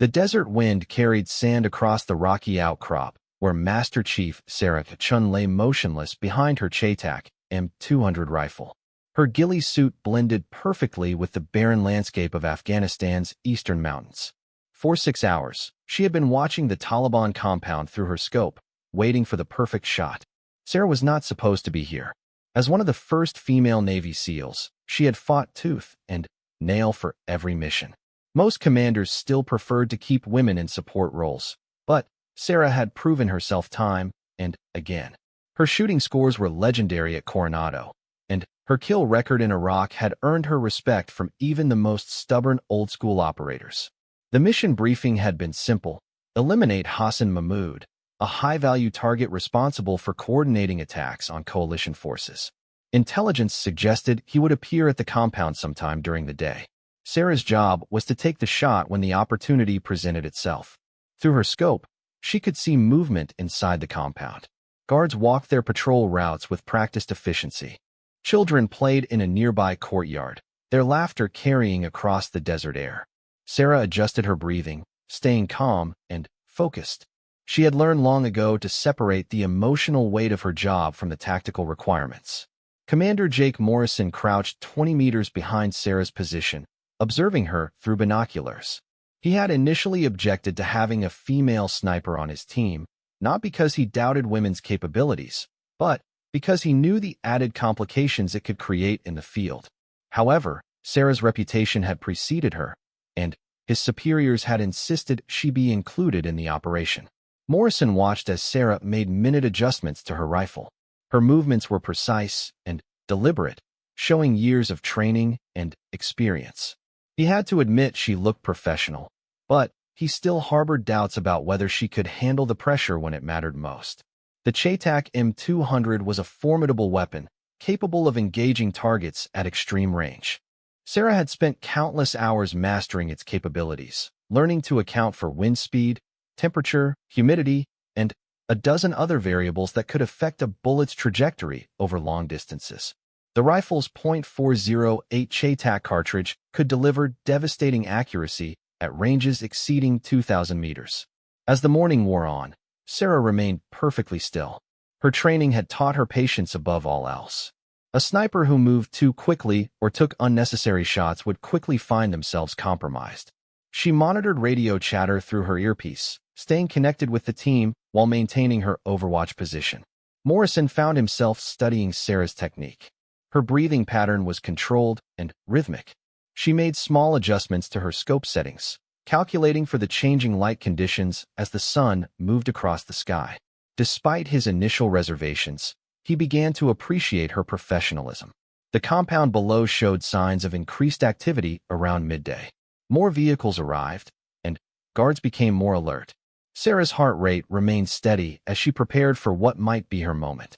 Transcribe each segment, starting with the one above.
The desert wind carried sand across the rocky outcrop, where Master Chief Sarah Chun lay motionless behind her CheyTac M200 rifle. Her ghillie suit blended perfectly with the barren landscape of Afghanistan's eastern mountains. For 6 hours, she had been watching the Taliban compound through her scope, waiting for the perfect shot. Sarah was not supposed to be here. As one of the first female Navy SEALs, she had fought tooth and nail for every mission. Most commanders still preferred to keep women in support roles, but Sarah had proven herself time and again. Her shooting scores were legendary at Coronado, and her kill record in Iraq had earned her respect from even the most stubborn old-school operators. The mission briefing had been simple: eliminate Hassan Mahmoud, a high-value target responsible for coordinating attacks on coalition forces. Intelligence suggested he would appear at the compound sometime during the day. Sarah's job was to take the shot when the opportunity presented itself. Through her scope, she could see movement inside the compound. Guards walked their patrol routes with practiced efficiency. Children played in a nearby courtyard, their laughter carrying across the desert air. Sarah adjusted her breathing, staying calm and focused. She had learned long ago to separate the emotional weight of her job from the tactical requirements. Commander Jake Morrison crouched 20 meters behind Sarah's position, observing her through binoculars. He had initially objected to having a female sniper on his team, not because he doubted women's capabilities, but because he knew the added complications it could create in the field. However, Sarah's reputation had preceded her, and his superiors had insisted she be included in the operation. Morrison watched as Sarah made minute adjustments to her rifle. Her movements were precise and deliberate, showing years of training and experience. He had to admit she looked professional, but he still harbored doubts about whether she could handle the pressure when it mattered most. The CheyTac M200 was a formidable weapon, capable of engaging targets at extreme range. Sarah had spent countless hours mastering its capabilities, learning to account for wind speed, temperature, humidity, and a dozen other variables that could affect a bullet's trajectory over long distances. The rifle's .408 CheyTac cartridge could deliver devastating accuracy at ranges exceeding 2,000 meters. As the morning wore on, Sarah remained perfectly still. Her training had taught her patience above all else. A sniper who moved too quickly or took unnecessary shots would quickly find themselves compromised. She monitored radio chatter through her earpiece, staying connected with the team while maintaining her overwatch position. Morrison found himself studying Sarah's technique. Her breathing pattern was controlled and rhythmic. She made small adjustments to her scope settings, calculating for the changing light conditions as the sun moved across the sky. Despite his initial reservations, he began to appreciate her professionalism. The compound below showed signs of increased activity around midday. More vehicles arrived, and guards became more alert. Sarah's heart rate remained steady as she prepared for what might be her moment.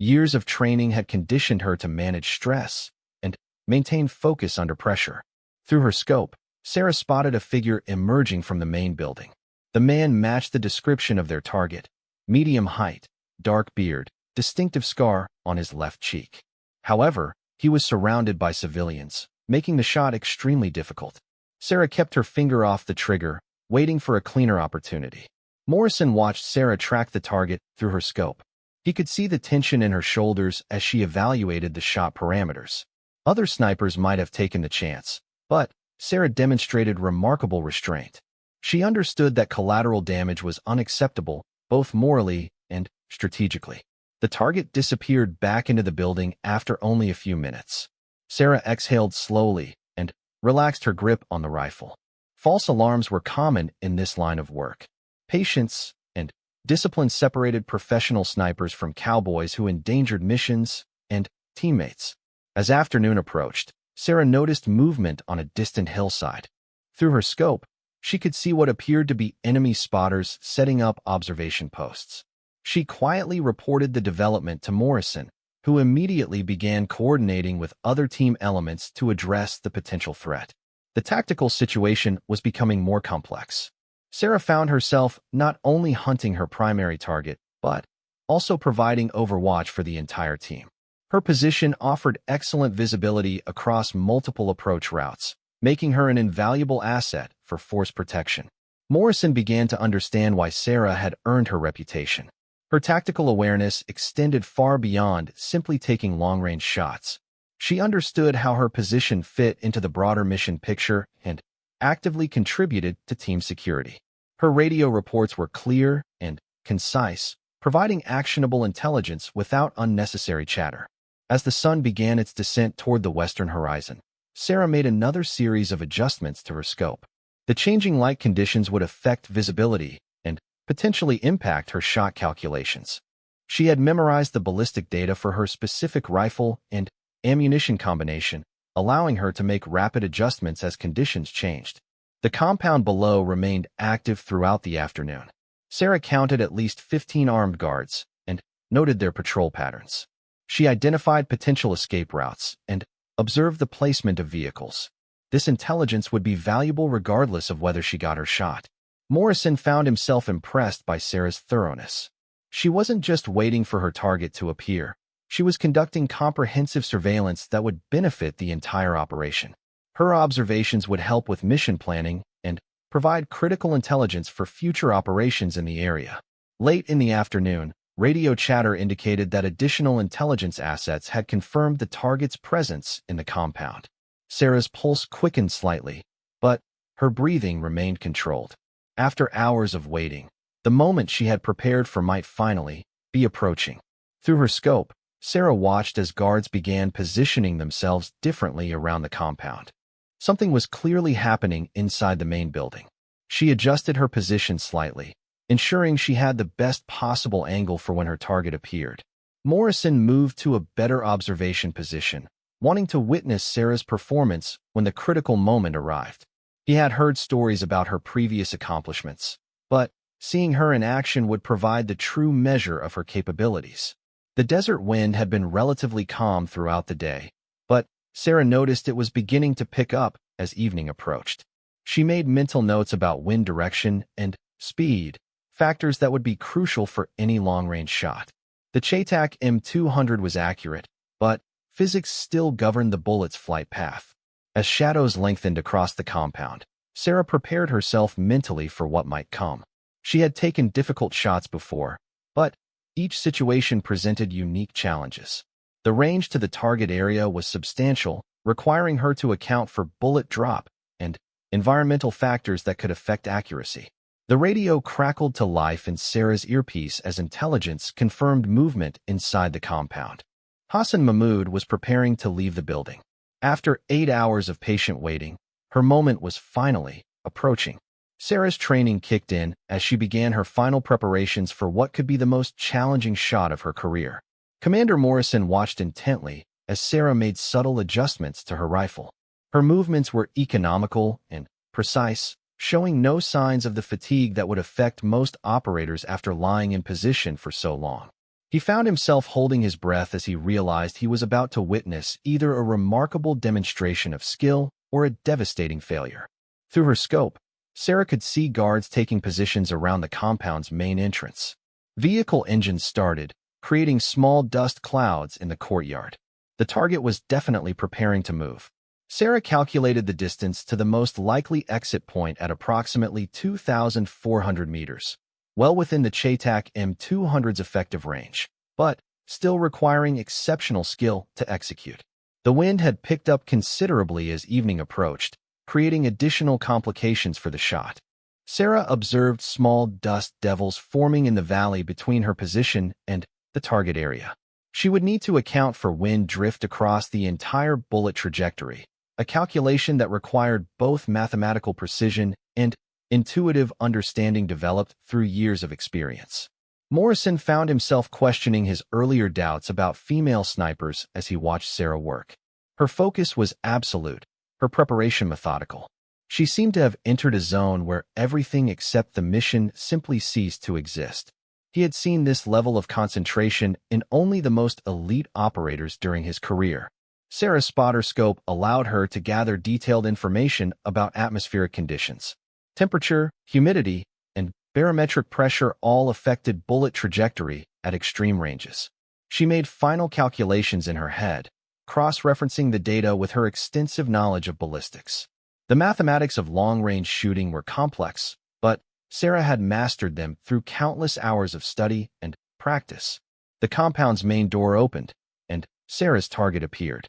Years of training had conditioned her to manage stress and maintain focus under pressure. Through her scope, Sarah spotted a figure emerging from the main building. The man matched the description of their target: medium height, dark beard, distinctive scar on his left cheek. However, he was surrounded by civilians, making the shot extremely difficult. Sarah kept her finger off the trigger, waiting for a cleaner opportunity. Morrison watched Sarah track the target through her scope. He could see the tension in her shoulders as she evaluated the shot parameters. Other snipers might have taken the chance, but Sarah demonstrated remarkable restraint. She understood that collateral damage was unacceptable, both morally and strategically. The target disappeared back into the building after only a few minutes. Sarah exhaled slowly and relaxed her grip on the rifle. False alarms were common in this line of work. Patience and discipline separated professional snipers from cowboys who endangered missions and teammates. As afternoon approached, Sarah noticed movement on a distant hillside. Through her scope, she could see what appeared to be enemy spotters setting up observation posts. She quietly reported the development to Morrison, who immediately began coordinating with other team elements to address the potential threat. The tactical situation was becoming more complex. Sarah found herself not only hunting her primary target, but also providing overwatch for the entire team. Her position offered excellent visibility across multiple approach routes, making her an invaluable asset for force protection. Morrison began to understand why Sarah had earned her reputation. Her tactical awareness extended far beyond simply taking long-range shots. She understood how her position fit into the broader mission picture and actively contributed to team security. Her radio reports were clear and concise, providing actionable intelligence without unnecessary chatter. As the sun began its descent toward the western horizon, Sarah made another series of adjustments to her scope. The changing light conditions would affect visibility and potentially impact her shot calculations. She had memorized the ballistic data for her specific rifle and ammunition combination, allowing her to make rapid adjustments as conditions changed. The compound below remained active throughout the afternoon. Sarah counted at least 15 armed guards and noted their patrol patterns. She identified potential escape routes and observed the placement of vehicles. This intelligence would be valuable regardless of whether she got her shot. Morrison found himself impressed by Sarah's thoroughness. She wasn't just waiting for her target to appear. She was conducting comprehensive surveillance that would benefit the entire operation. Her observations would help with mission planning and provide critical intelligence for future operations in the area. Late in the afternoon, radio chatter indicated that additional intelligence assets had confirmed the target's presence in the compound. Sarah's pulse quickened slightly, but her breathing remained controlled. After hours of waiting, the moment she had prepared for might finally be approaching. Through her scope, Sarah watched as guards began positioning themselves differently around the compound. Something was clearly happening inside the main building. She adjusted her position slightly, ensuring she had the best possible angle for when her target appeared. Morrison moved to a better observation position, wanting to witness Sarah's performance when the critical moment arrived. He had heard stories about her previous accomplishments, but seeing her in action would provide the true measure of her capabilities. The desert wind had been relatively calm throughout the day, but Sarah noticed it was beginning to pick up as evening approached. She made mental notes about wind direction and speed, factors that would be crucial for any long-range shot. The CheyTac M200 was accurate, but physics still governed the bullet's flight path. As shadows lengthened across the compound, Sarah prepared herself mentally for what might come. She had taken difficult shots before, but each situation presented unique challenges. The range to the target area was substantial, requiring her to account for bullet drop and environmental factors that could affect accuracy. The radio crackled to life in Sarah's earpiece as intelligence confirmed movement inside the compound. Hassan Mahmoud was preparing to leave the building. After 8 hours of patient waiting, her moment was finally approaching. Sarah's training kicked in as she began her final preparations for what could be the most challenging shot of her career. Commander Morrison watched intently as Sarah made subtle adjustments to her rifle. Her movements were economical and precise, showing no signs of the fatigue that would affect most operators after lying in position for so long. He found himself holding his breath as he realized he was about to witness either a remarkable demonstration of skill or a devastating failure. Through her scope, Sarah could see guards taking positions around the compound's main entrance. Vehicle engines started, creating small dust clouds in the courtyard. The target was definitely preparing to move. Sarah calculated the distance to the most likely exit point at approximately 2,400 meters, well within the CheyTac M200's effective range, but still requiring exceptional skill to execute. The wind had picked up considerably as evening approached, creating additional complications for the shot. Sarah observed small dust devils forming in the valley between her position and the target area. She would need to account for wind drift across the entire bullet trajectory, a calculation that required both mathematical precision and intuitive understanding developed through years of experience. Morrison found himself questioning his earlier doubts about female snipers as he watched Sarah work. Her focus was absolute, her preparation methodical. She seemed to have entered a zone where everything except the mission simply ceased to exist. He had seen this level of concentration in only the most elite operators during his career. Sarah's spotter scope allowed her to gather detailed information about atmospheric conditions. Temperature, humidity, and barometric pressure all affected bullet trajectory at extreme ranges. She made final calculations in her head, cross-referencing the data with her extensive knowledge of ballistics. The mathematics of long-range shooting were complex, but Sarah had mastered them through countless hours of study and practice. The compound's main door opened, and Sarah's target appeared.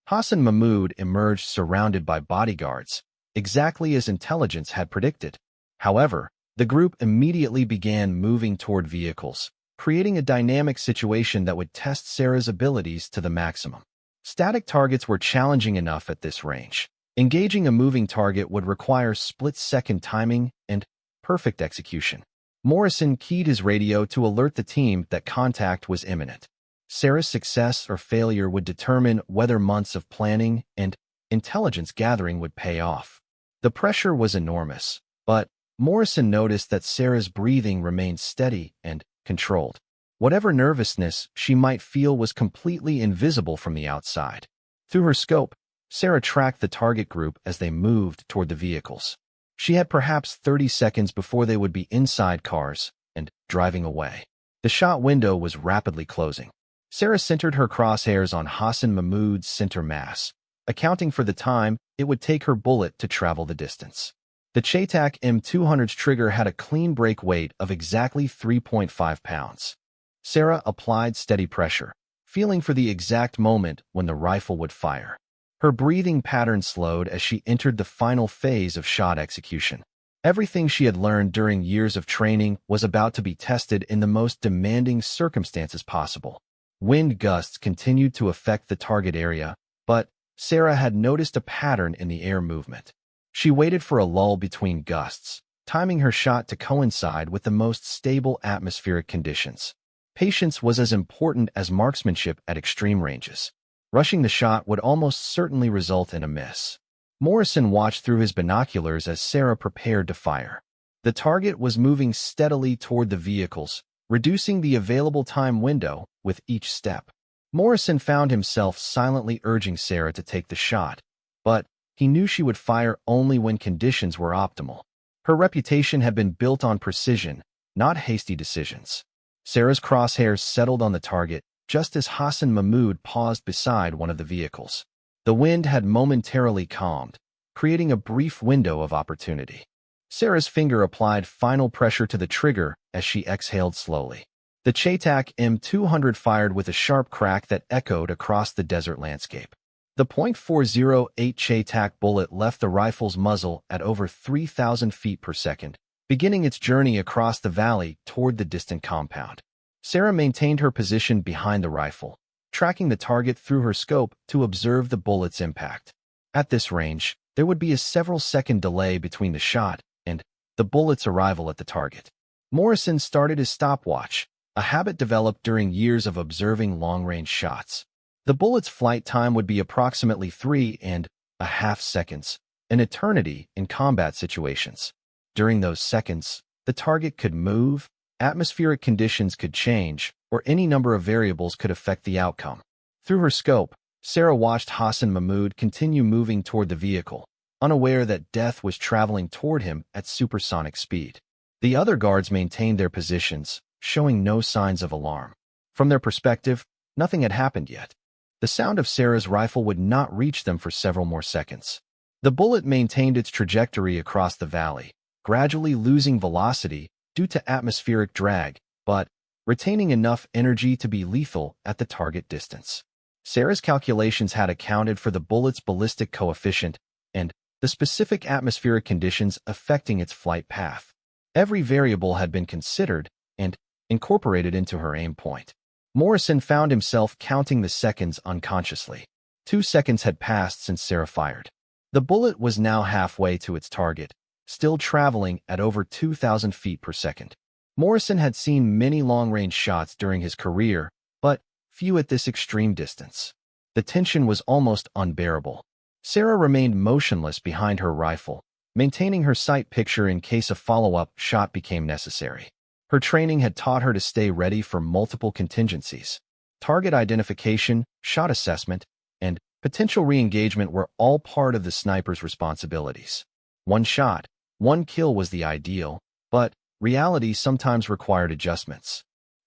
Hassan Mahmoud emerged surrounded by bodyguards, exactly as intelligence had predicted. However, the group immediately began moving toward vehicles, creating a dynamic situation that would test Sarah's abilities to the maximum. Static targets were challenging enough at this range. Engaging a moving target would require split-second timing and perfect execution. Morrison keyed his radio to alert the team that contact was imminent. Sarah's success or failure would determine whether months of planning and intelligence gathering would pay off. The pressure was enormous, but Morrison noticed that Sarah's breathing remained steady and controlled. Whatever nervousness she might feel was completely invisible from the outside. Through her scope, Sarah tracked the target group as they moved toward the vehicles. She had perhaps 30 seconds before they would be inside cars and driving away. The shot window was rapidly closing. Sarah centered her crosshairs on Hassan Mahmoud's center mass, accounting for the time it would take her bullet to travel the distance. The CheyTac M200's trigger had a clean break weight of exactly 3.5 pounds. Sarah applied steady pressure, feeling for the exact moment when the rifle would fire. Her breathing pattern slowed as she entered the final phase of shot execution. Everything she had learned during years of training was about to be tested in the most demanding circumstances possible. Wind gusts continued to affect the target area, but Sarah had noticed a pattern in the air movement. She waited for a lull between gusts, timing her shot to coincide with the most stable atmospheric conditions. Patience was as important as marksmanship at extreme ranges. Rushing the shot would almost certainly result in a miss. Morrison watched through his binoculars as Sarah prepared to fire. The target was moving steadily toward the vehicles, reducing the available time window with each step. Morrison found himself silently urging Sarah to take the shot, but he knew she would fire only when conditions were optimal. Her reputation had been built on precision, not hasty decisions. Sarah's crosshairs settled on the target just as Hassan Mahmoud paused beside one of the vehicles. The wind had momentarily calmed, creating a brief window of opportunity. Sarah's finger applied final pressure to the trigger as she exhaled slowly. The CheyTac M200 fired with a sharp crack that echoed across the desert landscape. The .408 CheyTac bullet left the rifle's muzzle at over 3,000 feet per second, beginning its journey across the valley toward the distant compound. Sarah maintained her position behind the rifle, tracking the target through her scope to observe the bullet's impact. At this range, there would be a several-second delay between the shot and the bullet's arrival at the target. Morrison started his stopwatch, a habit developed during years of observing long-range shots. The bullet's flight time would be approximately 3.5 seconds, an eternity in combat situations. During those seconds, the target could move, atmospheric conditions could change, or any number of variables could affect the outcome. Through her scope, Sarah watched Hassan Mahmoud continue moving toward the vehicle, unaware that death was traveling toward him at supersonic speed. The other guards maintained their positions, showing no signs of alarm. From their perspective, nothing had happened yet. The sound of Sarah's rifle would not reach them for several more seconds. The bullet maintained its trajectory across the valley, gradually losing velocity due to atmospheric drag, but retaining enough energy to be lethal at the target distance. Sarah's calculations had accounted for the bullet's ballistic coefficient and the specific atmospheric conditions affecting its flight path. Every variable had been considered and incorporated into her aim point. Morrison found himself counting the seconds unconsciously. 2 seconds had passed since Sarah fired. The bullet was now halfway to its target, still traveling at over 2,000 feet per second. Morrison had seen many long-range shots during his career, but few at this extreme distance. The tension was almost unbearable. Sarah remained motionless behind her rifle, maintaining her sight picture in case a follow-up shot became necessary. Her training had taught her to stay ready for multiple contingencies. Target identification, shot assessment, and potential re-engagement were all part of the sniper's responsibilities. One shot, one kill was the ideal, but reality sometimes required adjustments.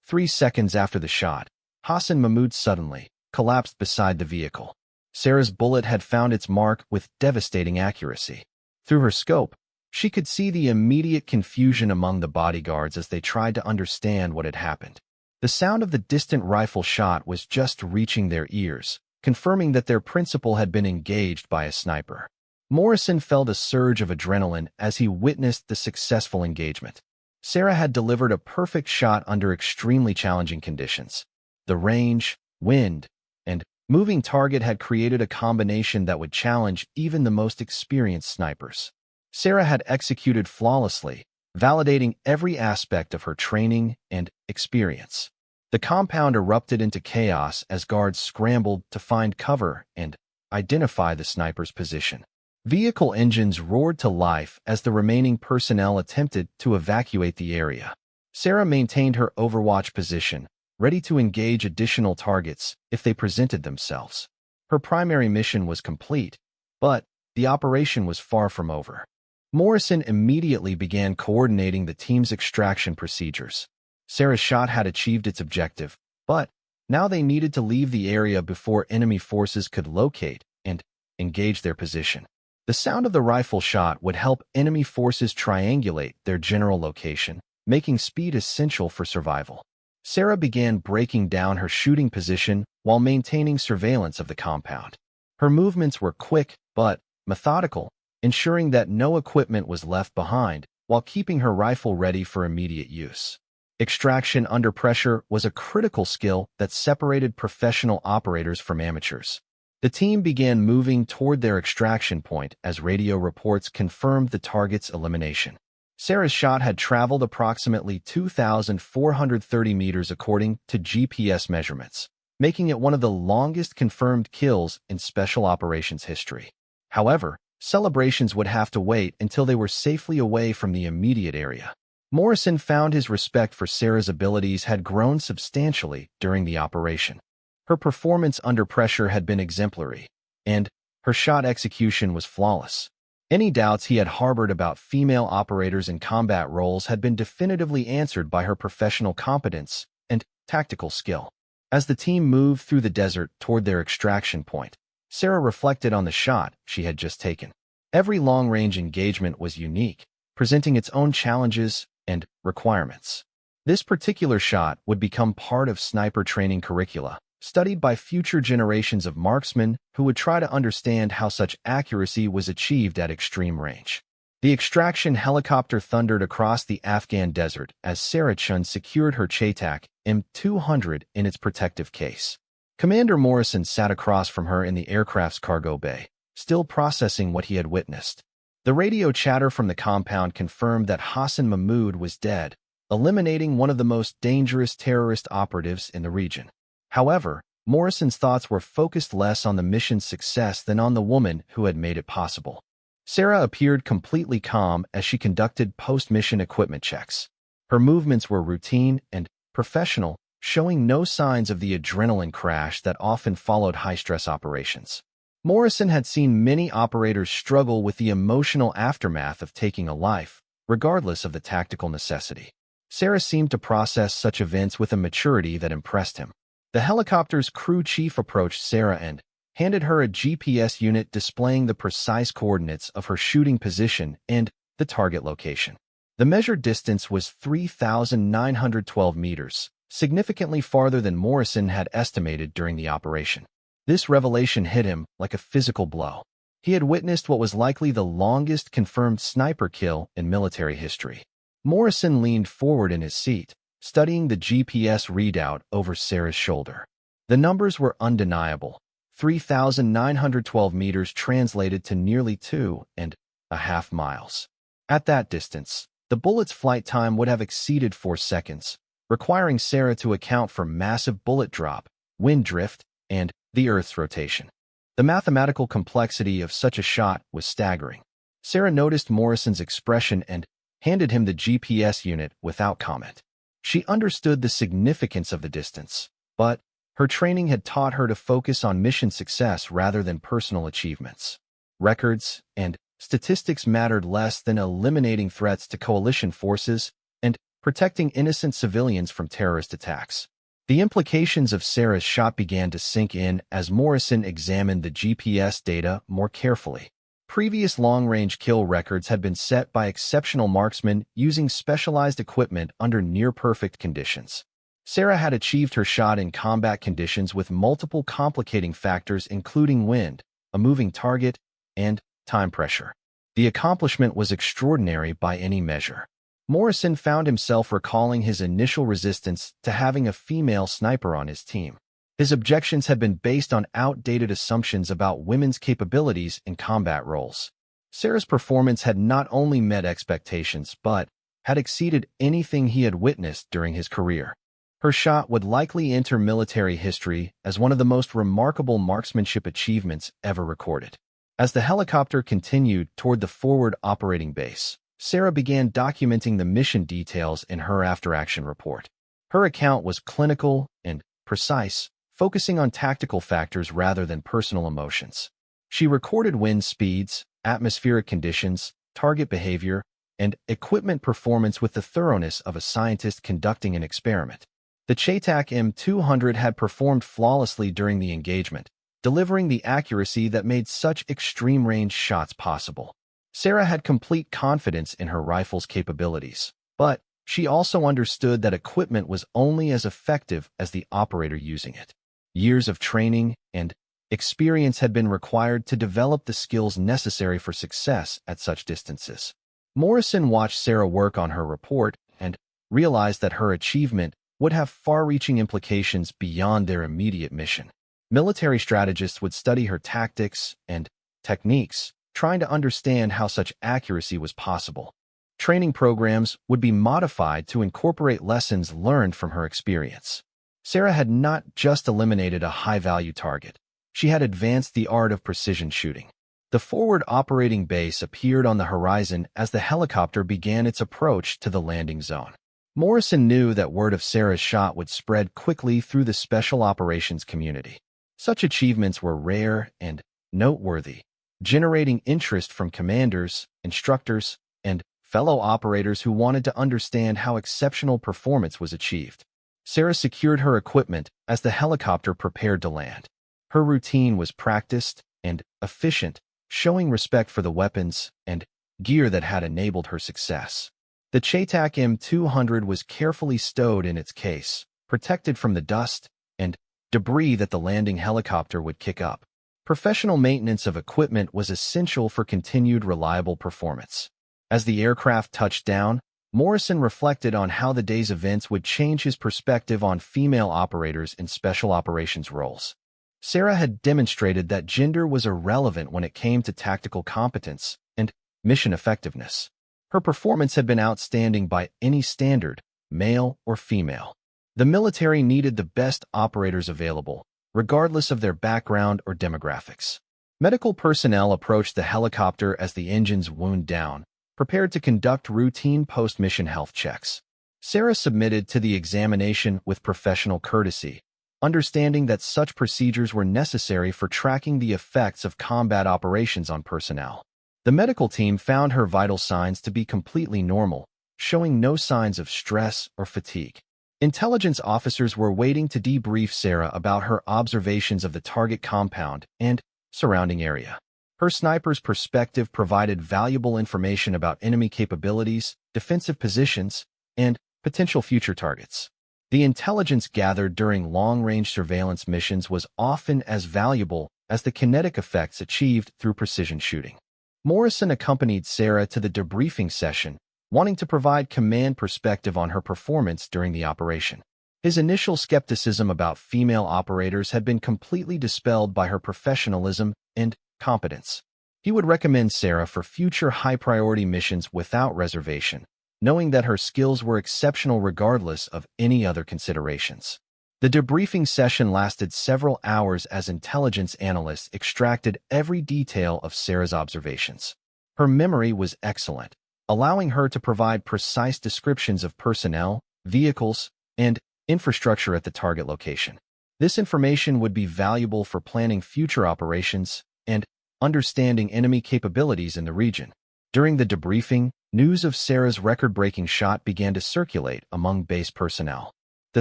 3 seconds after the shot, Hassan Mahmoud suddenly collapsed beside the vehicle. Sarah's bullet had found its mark with devastating accuracy. Through her scope, She could see the immediate confusion among the bodyguards as they tried to understand what had happened. The sound of the distant rifle shot was just reaching their ears, confirming that their principal had been engaged by a sniper. Morrison felt a surge of adrenaline as he witnessed the successful engagement. Sarah had delivered a perfect shot under extremely challenging conditions. The range, wind, and moving target had created a combination that would challenge even the most experienced snipers. Sarah had executed flawlessly, validating every aspect of her training and experience. The compound erupted into chaos as guards scrambled to find cover and identify the sniper's position. Vehicle engines roared to life as the remaining personnel attempted to evacuate the area. Sarah maintained her overwatch position, ready to engage additional targets if they presented themselves. Her primary mission was complete, but the operation was far from over. Morrison immediately began coordinating the team's extraction procedures. Sarah's shot had achieved its objective, but now they needed to leave the area before enemy forces could locate and engage their position. The sound of the rifle shot would help enemy forces triangulate their general location, making speed essential for survival. Sarah began breaking down her shooting position while maintaining surveillance of the compound. Her movements were quick but methodical, ensuring that no equipment was left behind while keeping her rifle ready for immediate use. Extraction under pressure was a critical skill that separated professional operators from amateurs. The team began moving toward their extraction point as radio reports confirmed the target's elimination. Sarah's shot had traveled approximately 2,430 meters according to GPS measurements, making it one of the longest confirmed kills in special operations history. However, celebrations would have to wait until they were safely away from the immediate area. Morrison found his respect for Sarah's abilities had grown substantially during the operation. Her performance under pressure had been exemplary, and her shot execution was flawless. Any doubts he had harbored about female operators in combat roles had been definitively answered by her professional competence and tactical skill. As the team moved through the desert toward their extraction point, Sarah reflected on the shot she had just taken. Every long-range engagement was unique, presenting its own challenges and requirements. This particular shot would become part of sniper training curricula, studied by future generations of marksmen who would try to understand how such accuracy was achieved at extreme range. The extraction helicopter thundered across the Afghan desert as Sarah Chun secured her CheyTac M200 in its protective case. Commander Morrison sat across from her in the aircraft's cargo bay, still processing what he had witnessed. The radio chatter from the compound confirmed that Hassan Mahmoud was dead, eliminating one of the most dangerous terrorist operatives in the region. However, Morrison's thoughts were focused less on the mission's success than on the woman who had made it possible. Sarah appeared completely calm as she conducted post-mission equipment checks. Her movements were routine and professional, showing no signs of the adrenaline crash that often followed high-stress operations. Morrison had seen many operators struggle with the emotional aftermath of taking a life, regardless of the tactical necessity. Sarah seemed to process such events with a maturity that impressed him. The helicopter's crew chief approached Sarah and handed her a GPS unit displaying the precise coordinates of her shooting position and the target location. The measured distance was 3,912 meters, significantly farther than Morrison had estimated during the operation. This revelation hit him like a physical blow. He had witnessed what was likely the longest confirmed sniper kill in military history. Morrison leaned forward in his seat, studying the GPS readout over Sarah's shoulder. The numbers were undeniable. 3,912 meters translated to nearly 2.5 miles. At that distance, the bullet's flight time would have exceeded 4 seconds, requiring Sarah to account for massive bullet drop, wind drift, and the Earth's rotation. The mathematical complexity of such a shot was staggering. Sarah noticed Morrison's expression and handed him the GPS unit without comment. She understood the significance of the distance, but her training had taught her to focus on mission success rather than personal achievements. Records and statistics mattered less than eliminating threats to coalition forces and protecting innocent civilians from terrorist attacks. The implications of Sarah's shot began to sink in as Morrison examined the GPS data more carefully. Previous long-range kill records had been set by exceptional marksmen using specialized equipment under near-perfect conditions. Sarah had achieved her shot in combat conditions with multiple complicating factors including wind, a moving target, and time pressure. The accomplishment was extraordinary by any measure. Morrison found himself recalling his initial resistance to having a female sniper on his team. His objections had been based on outdated assumptions about women's capabilities in combat roles. Sarah's performance had not only met expectations but had exceeded anything he had witnessed during his career. Her shot would likely enter military history as one of the most remarkable marksmanship achievements ever recorded. As the helicopter continued toward the forward operating base, Sarah began documenting the mission details in her after-action report. Her account was clinical and precise, focusing on tactical factors rather than personal emotions. She recorded wind speeds, atmospheric conditions, target behavior, and equipment performance with the thoroughness of a scientist conducting an experiment. The CheyTac M200 had performed flawlessly during the engagement, delivering the accuracy that made such extreme-range shots possible. Sarah had complete confidence in her rifle's capabilities, but she also understood that equipment was only as effective as the operator using it. Years of training and experience had been required to develop the skills necessary for success at such distances. Morrison watched Sarah work on her report and realized that her achievement would have far-reaching implications beyond their immediate mission. Military strategists would study her tactics and techniques, trying to understand how such accuracy was possible. Training programs would be modified to incorporate lessons learned from her experience. Sarah had not just eliminated a high-value target. She had advanced the art of precision shooting. The forward operating base appeared on the horizon as the helicopter began its approach to the landing zone. Morrison knew that word of Sarah's shot would spread quickly through the special operations community. Such achievements were rare and noteworthy, generating interest from commanders, instructors, and fellow operators who wanted to understand how exceptional performance was achieved. Sarah secured her equipment as the helicopter prepared to land. Her routine was practiced and efficient, showing respect for the weapons and gear that had enabled her success. The CheyTac M200 was carefully stowed in its case, protected from the dust and debris that the landing helicopter would kick up. Professional maintenance of equipment was essential for continued reliable performance. As the aircraft touched down, Morrison reflected on how the day's events would change his perspective on female operators in special operations roles. Sarah had demonstrated that gender was irrelevant when it came to tactical competence and mission effectiveness. Her performance had been outstanding by any standard, male or female. The military needed the best operators available, regardless of their background or demographics. Medical personnel approached the helicopter as the engines wound down, prepared to conduct routine post-mission health checks. Sarah submitted to the examination with professional courtesy, understanding that such procedures were necessary for tracking the effects of combat operations on personnel. The medical team found her vital signs to be completely normal, showing no signs of stress or fatigue. Intelligence officers were waiting to debrief Sarah about her observations of the target compound and surrounding area. Her sniper's perspective provided valuable information about enemy capabilities, defensive positions, and potential future targets. The intelligence gathered during long-range surveillance missions was often as valuable as the kinetic effects achieved through precision shooting. Morrison accompanied Sarah to the debriefing session, wanting to provide command perspective on her performance during the operation. His initial skepticism about female operators had been completely dispelled by her professionalism and competence. He would recommend Sarah for future high-priority missions without reservation, knowing that her skills were exceptional regardless of any other considerations. The debriefing session lasted several hours as intelligence analysts extracted every detail of Sarah's observations. Her memory was excellent, allowing her to provide precise descriptions of personnel, vehicles, and infrastructure at the target location. This information would be valuable for planning future operations and understanding enemy capabilities in the region. During the debriefing, news of Sarah's record-breaking shot began to circulate among base personnel. The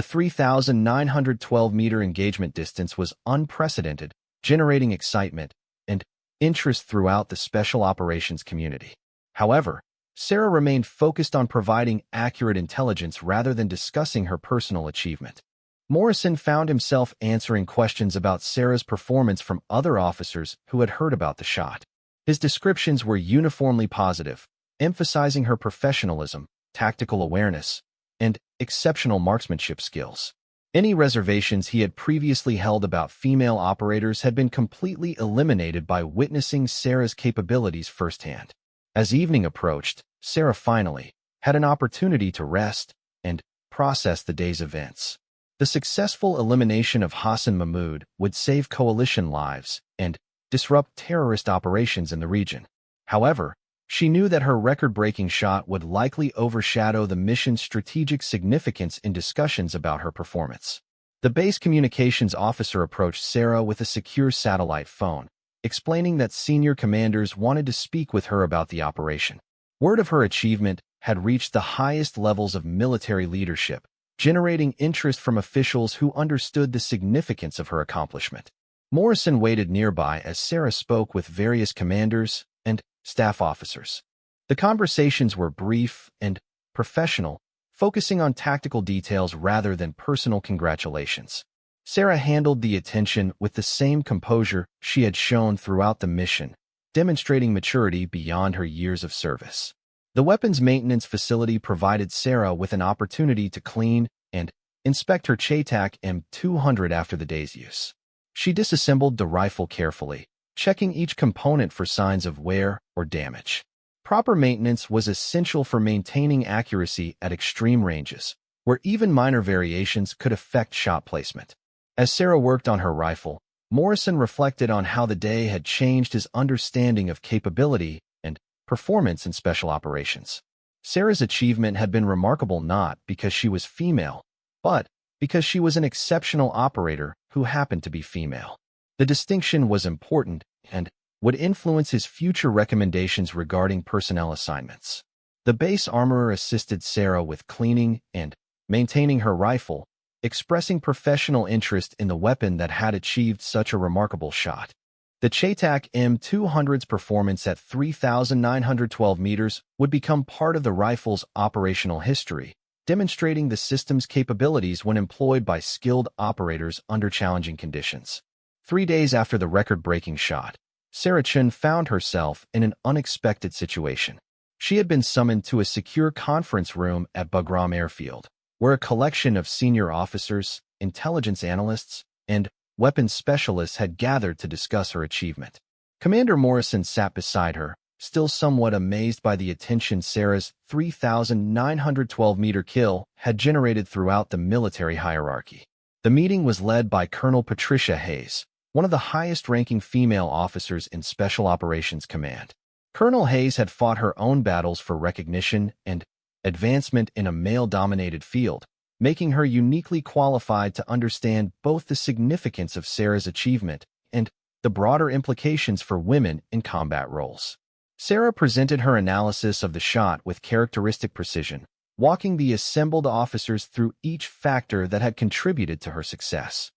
3,912-meter engagement distance was unprecedented, generating excitement and interest throughout the special operations community. However, Sarah remained focused on providing accurate intelligence rather than discussing her personal achievement. Morrison found himself answering questions about Sarah's performance from other officers who had heard about the shot. His descriptions were uniformly positive, emphasizing her professionalism, tactical awareness, and exceptional marksmanship skills. Any reservations he had previously held about female operators had been completely eliminated by witnessing Sarah's capabilities firsthand. As evening approached, Sarah finally had an opportunity to rest and process the day's events. The successful elimination of Hassan Mahmoud would save coalition lives and disrupt terrorist operations in the region. However, she knew that her record-breaking shot would likely overshadow the mission's strategic significance in discussions about her performance. The base communications officer approached Sarah with a secure satellite phone, explaining that senior commanders wanted to speak with her about the operation. Word of her achievement had reached the highest levels of military leadership, generating interest from officials who understood the significance of her accomplishment. Morrison waited nearby as Sarah spoke with various commanders and staff officers. The conversations were brief and professional, focusing on tactical details rather than personal congratulations. Sarah handled the attention with the same composure she had shown throughout the mission, demonstrating maturity beyond her years of service. The weapons maintenance facility provided Sarah with an opportunity to clean and inspect her CheyTac M200 after the day's use. She disassembled the rifle carefully, checking each component for signs of wear or damage. Proper maintenance was essential for maintaining accuracy at extreme ranges, where even minor variations could affect shot placement. As Sarah worked on her rifle, Morrison reflected on how the day had changed his understanding of capability and performance in special operations. Sarah's achievement had been remarkable not because she was female, but because she was an exceptional operator who happened to be female. The distinction was important and would influence his future recommendations regarding personnel assignments. The base armorer assisted Sarah with cleaning and maintaining her rifle, expressing professional interest in the weapon that had achieved such a remarkable shot. The CheyTac M200's performance at 3,912 meters would become part of the rifle's operational history, demonstrating the system's capabilities when employed by skilled operators under challenging conditions. 3 days after the record-breaking shot, Sarah Chun found herself in an unexpected situation. She had been summoned to a secure conference room at Bagram Airfield, where a collection of senior officers, intelligence analysts, and weapons specialists had gathered to discuss her achievement. Commander Morrison sat beside her, still somewhat amazed by the attention Sarah's 3,912-meter kill had generated throughout the military hierarchy. The meeting was led by Colonel Patricia Hayes, one of the highest-ranking female officers in Special Operations Command. Colonel Hayes had fought her own battles for recognition and advancement in a male-dominated field, making her uniquely qualified to understand both the significance of Sarah's achievement and the broader implications for women in combat roles. Sarah presented her analysis of the shot with characteristic precision, walking the assembled officers through each factor that had contributed to her success.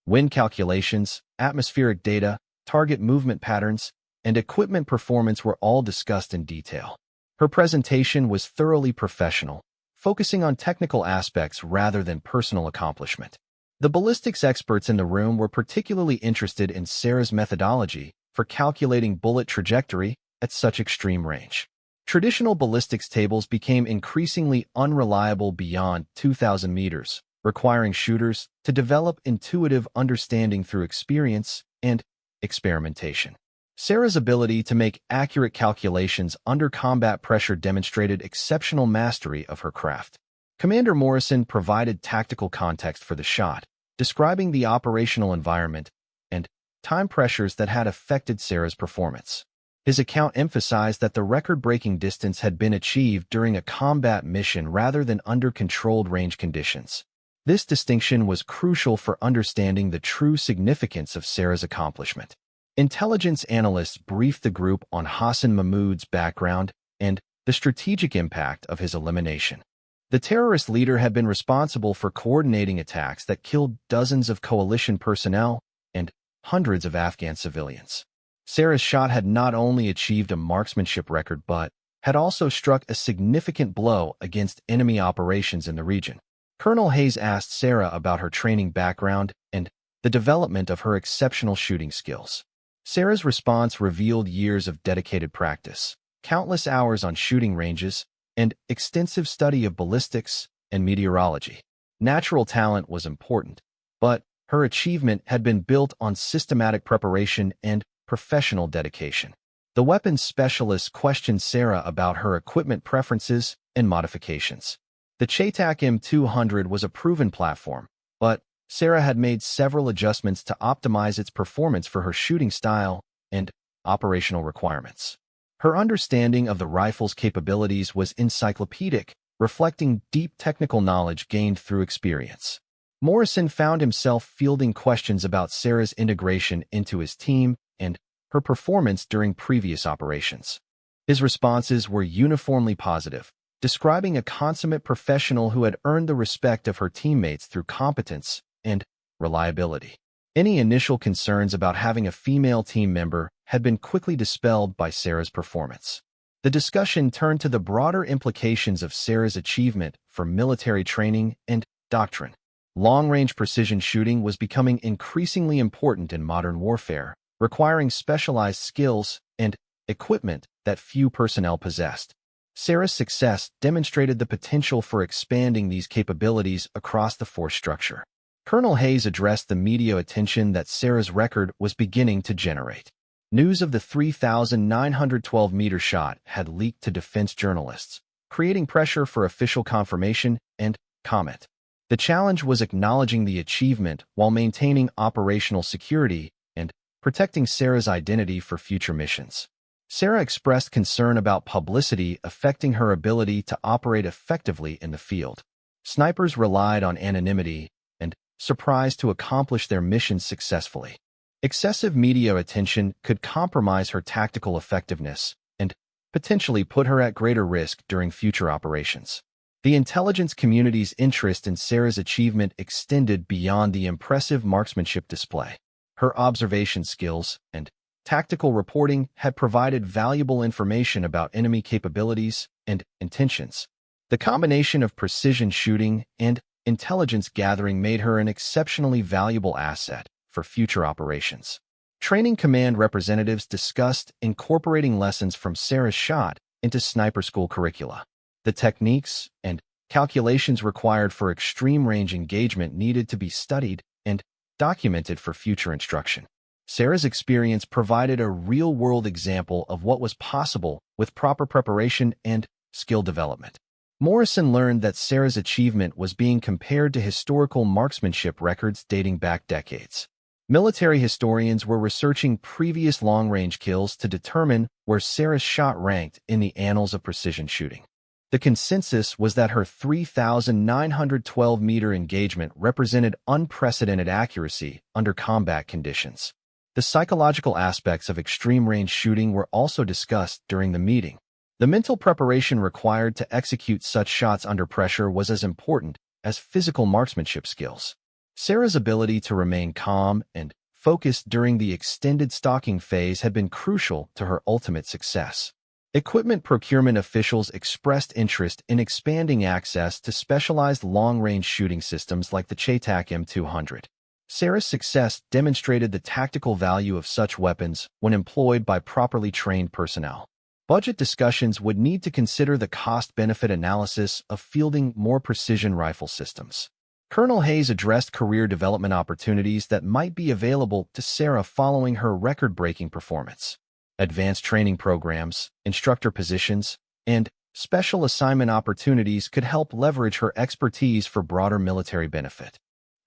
Wind calculations, atmospheric data, target movement patterns, and equipment performance were all discussed in detail. Her presentation was thoroughly professional, focusing on technical aspects rather than personal accomplishment. The ballistics experts in the room were particularly interested in Sarah's methodology for calculating bullet trajectory at such extreme range. Traditional ballistics tables became increasingly unreliable beyond 2,000 meters, requiring shooters to develop intuitive understanding through experience and experimentation. Sarah's ability to make accurate calculations under combat pressure demonstrated exceptional mastery of her craft. Commander Morrison provided tactical context for the shot, describing the operational environment and time pressures that had affected Sarah's performance. His account emphasized that the record-breaking distance had been achieved during a combat mission rather than under controlled range conditions. This distinction was crucial for understanding the true significance of Sarah's accomplishment. Intelligence analysts briefed the group on Hassan Mahmoud's background and the strategic impact of his elimination. The terrorist leader had been responsible for coordinating attacks that killed dozens of coalition personnel and hundreds of Afghan civilians. Sarah's shot had not only achieved a marksmanship record but had also struck a significant blow against enemy operations in the region. Colonel Hayes asked Sarah about her training background and the development of her exceptional shooting skills. Sarah's response revealed years of dedicated practice, countless hours on shooting ranges, and extensive study of ballistics and meteorology. Natural talent was important, but her achievement had been built on systematic preparation and professional dedication. The weapons specialist questioned Sarah about her equipment preferences and modifications. The CheyTac M200 was a proven platform, but Sarah had made several adjustments to optimize its performance for her shooting style and operational requirements. Her understanding of the rifle's capabilities was encyclopedic, reflecting deep technical knowledge gained through experience. Morrison found himself fielding questions about Sarah's integration into his team and her performance during previous operations. His responses were uniformly positive, describing a consummate professional who had earned the respect of her teammates through competence and reliability. Any initial concerns about having a female team member had been quickly dispelled by Sarah's performance. The discussion turned to the broader implications of Sarah's achievement for military training and doctrine. Long-range precision shooting was becoming increasingly important in modern warfare, requiring specialized skills and equipment that few personnel possessed. Sarah's success demonstrated the potential for expanding these capabilities across the force structure. Colonel Hayes addressed the media attention that Sarah's record was beginning to generate. News of the 3,912-meter shot had leaked to defense journalists, creating pressure for official confirmation and comment. The challenge was acknowledging the achievement while maintaining operational security and protecting Sarah's identity for future missions. Sarah expressed concern about publicity affecting her ability to operate effectively in the field. Snipers relied on anonymity and surprise to accomplish their missions successfully. Excessive media attention could compromise her tactical effectiveness and potentially put her at greater risk during future operations. The intelligence community's interest in Sarah's achievement extended beyond the impressive marksmanship display. Her observation skills and tactical reporting had provided valuable information about enemy capabilities and intentions. The combination of precision shooting and intelligence gathering made her an exceptionally valuable asset for future operations. Training command representatives discussed incorporating lessons from Sarah's shot into sniper school curricula. The techniques and calculations required for extreme-range engagement needed to be studied and documented for future instruction. Sarah's experience provided a real-world example of what was possible with proper preparation and skill development. Morrison learned that Sarah's achievement was being compared to historical marksmanship records dating back decades. Military historians were researching previous long-range kills to determine where Sarah's shot ranked in the annals of precision shooting. The consensus was that her 3,912-meter engagement represented unprecedented accuracy under combat conditions. The psychological aspects of extreme-range shooting were also discussed during the meeting. The mental preparation required to execute such shots under pressure was as important as physical marksmanship skills. Sarah's ability to remain calm and focused during the extended stalking phase had been crucial to her ultimate success. Equipment procurement officials expressed interest in expanding access to specialized long-range shooting systems like the CheyTac M200. Sarah's success demonstrated the tactical value of such weapons when employed by properly trained personnel. Budget discussions would need to consider the cost-benefit analysis of fielding more precision rifle systems. Colonel Hayes addressed career development opportunities that might be available to Sarah following her record-breaking performance. Advanced training programs, instructor positions, and special assignment opportunities could help leverage her expertise for broader military benefit.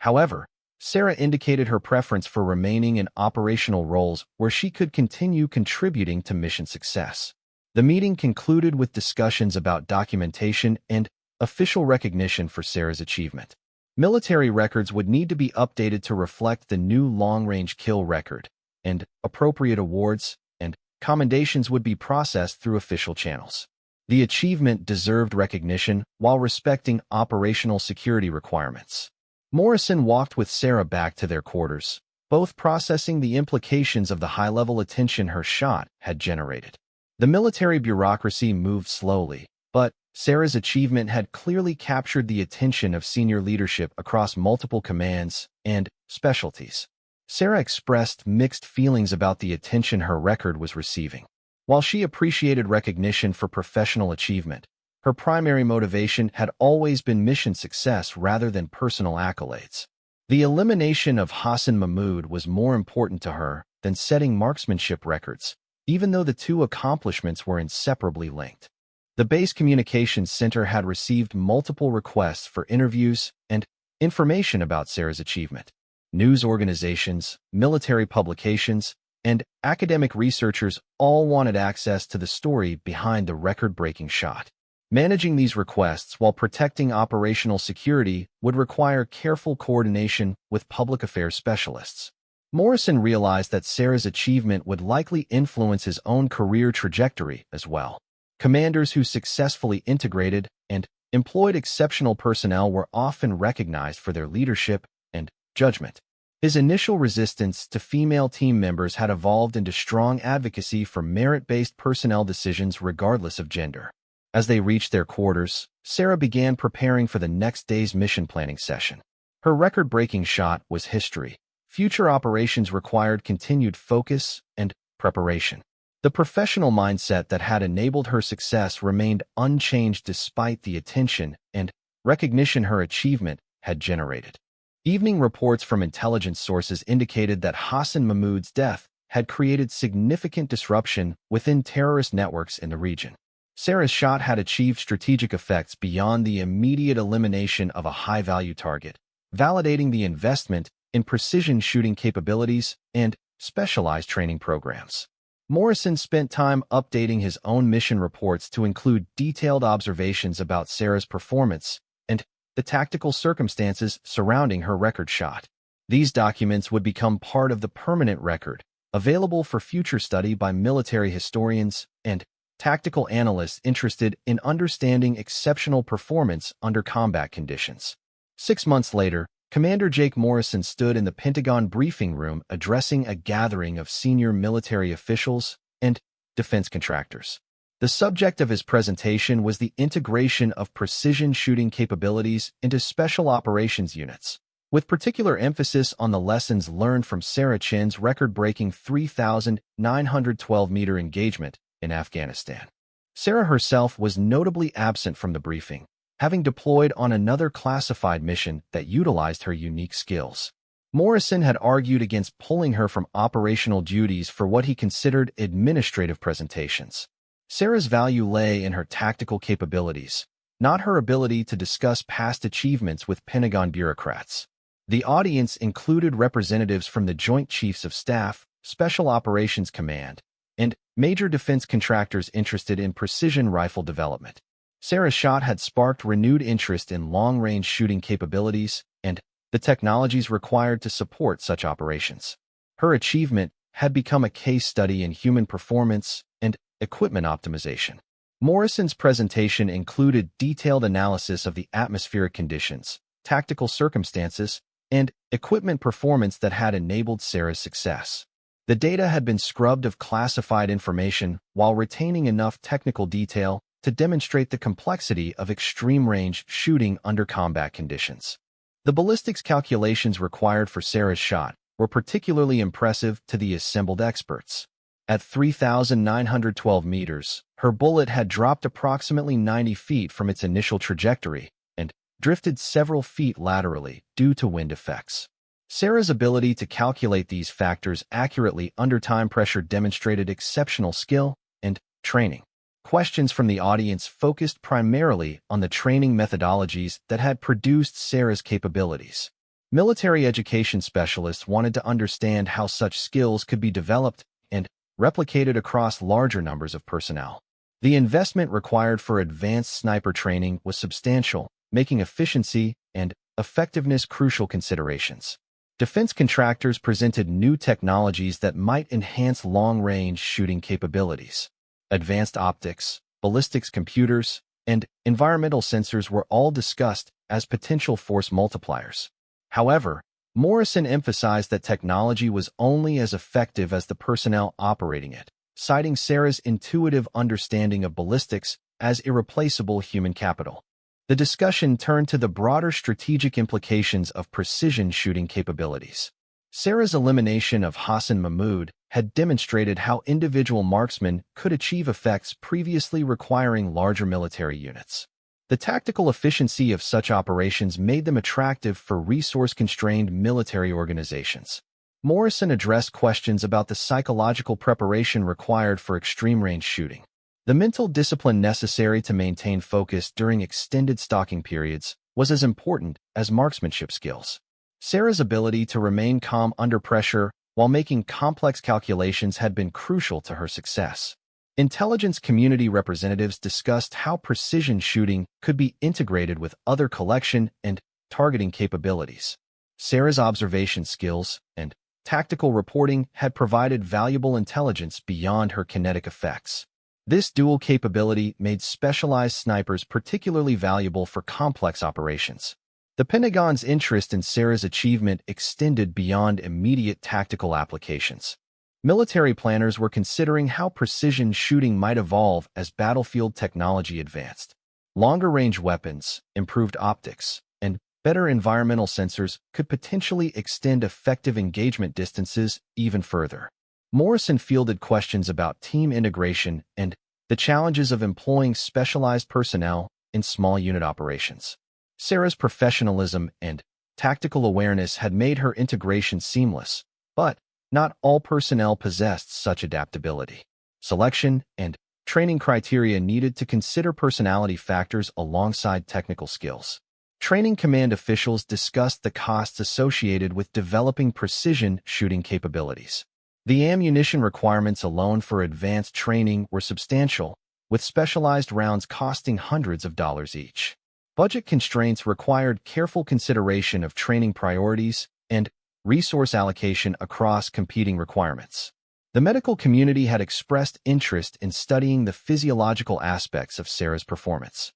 However, Sarah indicated her preference for remaining in operational roles where she could continue contributing to mission success. The meeting concluded with discussions about documentation and official recognition for Sarah's achievement. Military records would need to be updated to reflect the new long-range kill record, and appropriate awards and commendations would be processed through official channels. The achievement deserved recognition while respecting operational security requirements. Morrison walked with Sarah back to their quarters, both processing the implications of the high-level attention her shot had generated. The military bureaucracy moved slowly, but Sarah's achievement had clearly captured the attention of senior leadership across multiple commands and specialties. Sarah expressed mixed feelings about the attention her record was receiving. While she appreciated recognition for professional achievement, her primary motivation had always been mission success rather than personal accolades. The elimination of Hassan Mahmoud was more important to her than setting marksmanship records, even though the two accomplishments were inseparably linked. The Base Communications Center had received multiple requests for interviews and information about Sarah's achievement. News organizations, military publications, and academic researchers all wanted access to the story behind the record-breaking shot. Managing these requests while protecting operational security would require careful coordination with public affairs specialists. Morrison realized that Sarah's achievement would likely influence his own career trajectory as well. Commanders who successfully integrated and employed exceptional personnel were often recognized for their leadership and judgment. His initial resistance to female team members had evolved into strong advocacy for merit-based personnel decisions regardless of gender. As they reached their quarters, Sarah began preparing for the next day's mission planning session. Her record-breaking shot was history. Future operations required continued focus and preparation. The professional mindset that had enabled her success remained unchanged despite the attention and recognition her achievement had generated. Evening reports from intelligence sources indicated that Hassan Mahmoud's death had created significant disruption within terrorist networks in the region. Sarah's shot had achieved strategic effects beyond the immediate elimination of a high-value target, validating the investment in precision shooting capabilities and specialized training programs. Morrison spent time updating his own mission reports to include detailed observations about Sarah's performance and the tactical circumstances surrounding her record shot. These documents would become part of the permanent record, available for future study by military historians and tactical analysts interested in understanding exceptional performance under combat conditions. 6 months later, Commander Jake Morrison stood in the Pentagon briefing room addressing a gathering of senior military officials and defense contractors. The subject of his presentation was the integration of precision shooting capabilities into special operations units, with particular emphasis on the lessons learned from Sarah Chen's record-breaking 3,912-meter engagement in Afghanistan. Sarah herself was notably absent from the briefing, having deployed on another classified mission that utilized her unique skills. Morrison had argued against pulling her from operational duties for what he considered administrative presentations. Sarah's value lay in her tactical capabilities, not her ability to discuss past achievements with Pentagon bureaucrats. The audience included representatives from the Joint Chiefs of Staff, Special Operations Command, and major defense contractors interested in precision rifle development. Sarah's shot had sparked renewed interest in long-range shooting capabilities and the technologies required to support such operations. Her achievement had become a case study in human performance and equipment optimization. Morrison's presentation included detailed analysis of the atmospheric conditions, tactical circumstances, and equipment performance that had enabled Sarah's success. The data had been scrubbed of classified information while retaining enough technical detail to demonstrate the complexity of extreme-range shooting under combat conditions. The ballistics calculations required for Sarah's shot were particularly impressive to the assembled experts. At 3,912 meters, her bullet had dropped approximately 90 feet from its initial trajectory and drifted several feet laterally due to wind effects. Sarah's ability to calculate these factors accurately under time pressure demonstrated exceptional skill and training. Questions from the audience focused primarily on the training methodologies that had produced Sarah's capabilities. Military education specialists wanted to understand how such skills could be developed and replicated across larger numbers of personnel. The investment required for advanced sniper training was substantial, making efficiency and effectiveness crucial considerations. Defense contractors presented new technologies that might enhance long-range shooting capabilities. Advanced optics, ballistics computers, and environmental sensors were all discussed as potential force multipliers. However, Morrison emphasized that technology was only as effective as the personnel operating it, citing Sarah's intuitive understanding of ballistics as irreplaceable human capital. The discussion turned to the broader strategic implications of precision shooting capabilities. Sarah's elimination of Hassan Mahmoud had demonstrated how individual marksmen could achieve effects previously requiring larger military units. The tactical efficiency of such operations made them attractive for resource-constrained military organizations. Morrison addressed questions about the psychological preparation required for extreme-range shooting. The mental discipline necessary to maintain focus during extended stalking periods was as important as marksmanship skills. Sarah's ability to remain calm under pressure while making complex calculations had been crucial to her success. Intelligence community representatives discussed how precision shooting could be integrated with other collection and targeting capabilities. Sarah's observation skills and tactical reporting had provided valuable intelligence beyond her kinetic effects. This dual capability made specialized snipers particularly valuable for complex operations. The Pentagon's interest in Sarah's achievement extended beyond immediate tactical applications. Military planners were considering how precision shooting might evolve as battlefield technology advanced. Longer-range weapons, improved optics, and better environmental sensors could potentially extend effective engagement distances even further. Morrison fielded questions about team integration and the challenges of employing specialized personnel in small unit operations. Sarah's professionalism and tactical awareness had made her integration seamless, but not all personnel possessed such adaptability. Selection and training criteria needed to consider personality factors alongside technical skills. Training command officials discussed the costs associated with developing precision shooting capabilities. The ammunition requirements alone for advanced training were substantial, with specialized rounds costing hundreds of dollars each. Budget constraints required careful consideration of training priorities and resource allocation across competing requirements. The medical community had expressed interest in studying the physiological aspects of Sarah's performance.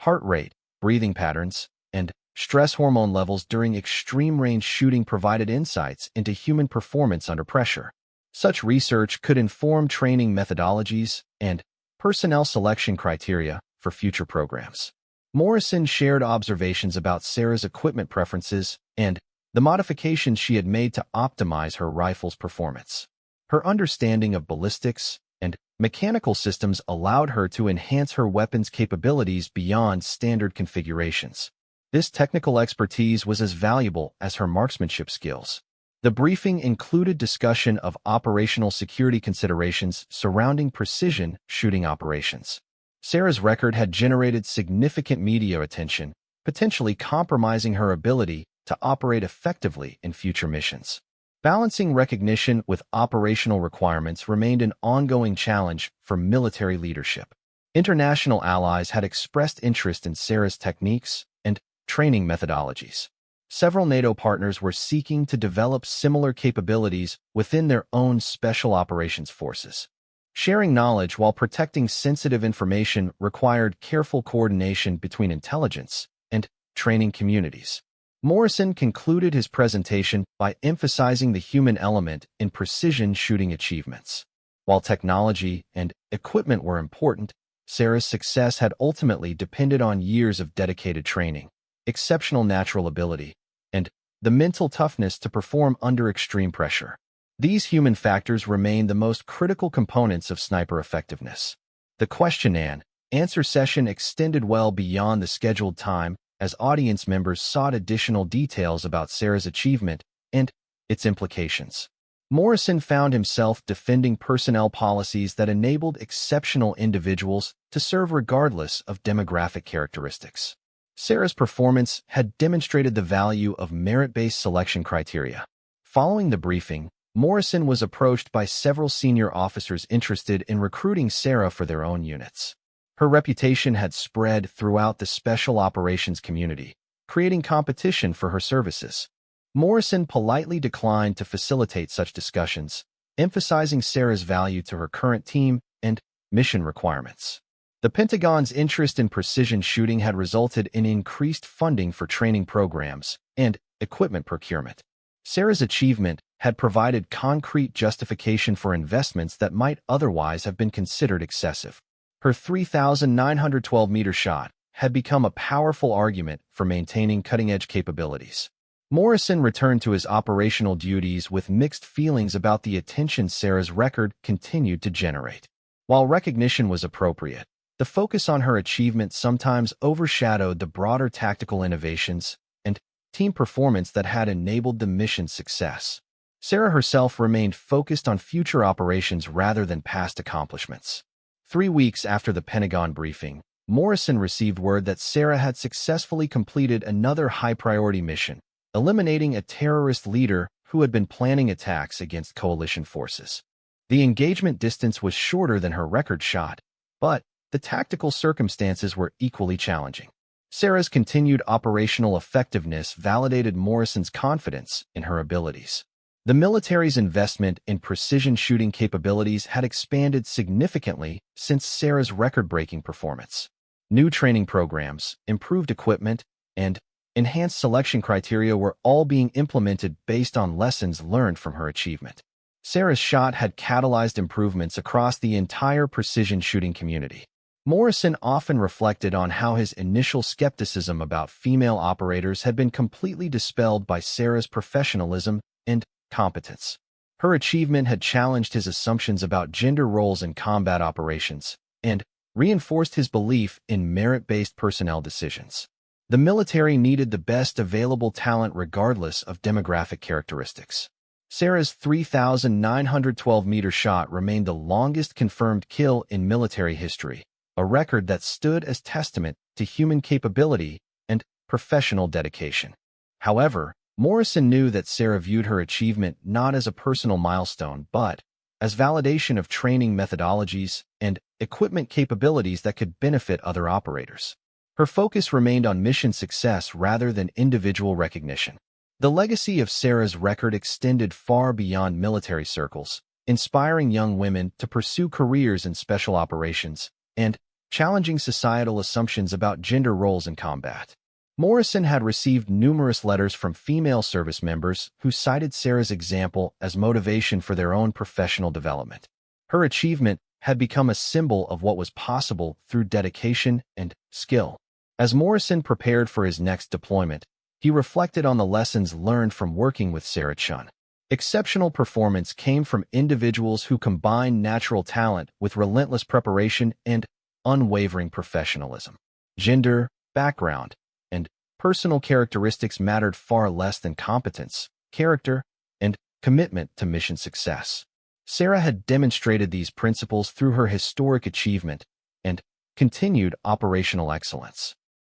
Heart rate, breathing patterns, and stress hormone levels during extreme-range shooting provided insights into human performance under pressure. Such research could inform training methodologies and personnel selection criteria for future programs. Morrison shared observations about Sarah's equipment preferences and the modifications she had made to optimize her rifle's performance. Her understanding of ballistics and mechanical systems allowed her to enhance her weapon's capabilities beyond standard configurations. This technical expertise was as valuable as her marksmanship skills. The briefing included discussion of operational security considerations surrounding precision shooting operations. Sarah's record had generated significant media attention, potentially compromising her ability to operate effectively in future missions. Balancing recognition with operational requirements remained an ongoing challenge for military leadership. International allies had expressed interest in Sarah's techniques and training methodologies. Several NATO partners were seeking to develop similar capabilities within their own special operations forces. Sharing knowledge while protecting sensitive information required careful coordination between intelligence and training communities. Morrison concluded his presentation by emphasizing the human element in precision shooting achievements. While technology and equipment were important, Sarah's success had ultimately depended on years of dedicated training, exceptional natural ability, and the mental toughness to perform under extreme pressure. These human factors remain the most critical components of sniper effectiveness. The question and answer session extended well beyond the scheduled time as audience members sought additional details about Sarah's achievement and its implications. Morrison found himself defending personnel policies that enabled exceptional individuals to serve regardless of demographic characteristics. Sarah's performance had demonstrated the value of merit-based selection criteria. Following the briefing, Morrison was approached by several senior officers interested in recruiting Sarah for their own units. Her reputation had spread throughout the special operations community, creating competition for her services. Morrison politely declined to facilitate such discussions, emphasizing Sarah's value to her current team and mission requirements. The Pentagon's interest in precision shooting had resulted in increased funding for training programs and equipment procurement. Sarah's achievement had provided concrete justification for investments that might otherwise have been considered excessive. Her 3,912-meter shot had become a powerful argument for maintaining cutting-edge capabilities. Morrison returned to his operational duties with mixed feelings about the attention Sarah's record continued to generate. While recognition was appropriate, the focus on her achievement sometimes overshadowed the broader tactical innovations and team performance that had enabled the mission's success. Sarah herself remained focused on future operations rather than past accomplishments. 3 weeks after the Pentagon briefing, Morrison received word that Sarah had successfully completed another high-priority mission, eliminating a terrorist leader who had been planning attacks against coalition forces. The engagement distance was shorter than her record shot, but the tactical circumstances were equally challenging. Sarah's continued operational effectiveness validated Morrison's confidence in her abilities. The military's investment in precision shooting capabilities had expanded significantly since Sarah's record-breaking performance. New training programs, improved equipment, and enhanced selection criteria were all being implemented based on lessons learned from her achievement. Sarah's shot had catalyzed improvements across the entire precision shooting community. Morrison often reflected on how his initial skepticism about female operators had been completely dispelled by Sarah's professionalism and competence. Her achievement had challenged his assumptions about gender roles in combat operations and reinforced his belief in merit-based personnel decisions. The military needed the best available talent regardless of demographic characteristics. Sarah's 3,912-meter shot remained the longest confirmed kill in military history, a record that stood as testament to human capability and professional dedication. However, Morrison knew that Sarah viewed her achievement not as a personal milestone, but as validation of training methodologies and equipment capabilities that could benefit other operators. Her focus remained on mission success rather than individual recognition. The legacy of Sarah's record extended far beyond military circles, inspiring young women to pursue careers in special operations and challenging societal assumptions about gender roles in combat. Morrison had received numerous letters from female service members who cited Sarah's example as motivation for their own professional development. Her achievement had become a symbol of what was possible through dedication and skill. As Morrison prepared for his next deployment, he reflected on the lessons learned from working with Sarah Chun. Exceptional performance came from individuals who combined natural talent with relentless preparation and unwavering professionalism. Gender, background, and personal characteristics mattered far less than competence, character, and commitment to mission success. Sarah had demonstrated these principles through her historic achievement and continued operational excellence.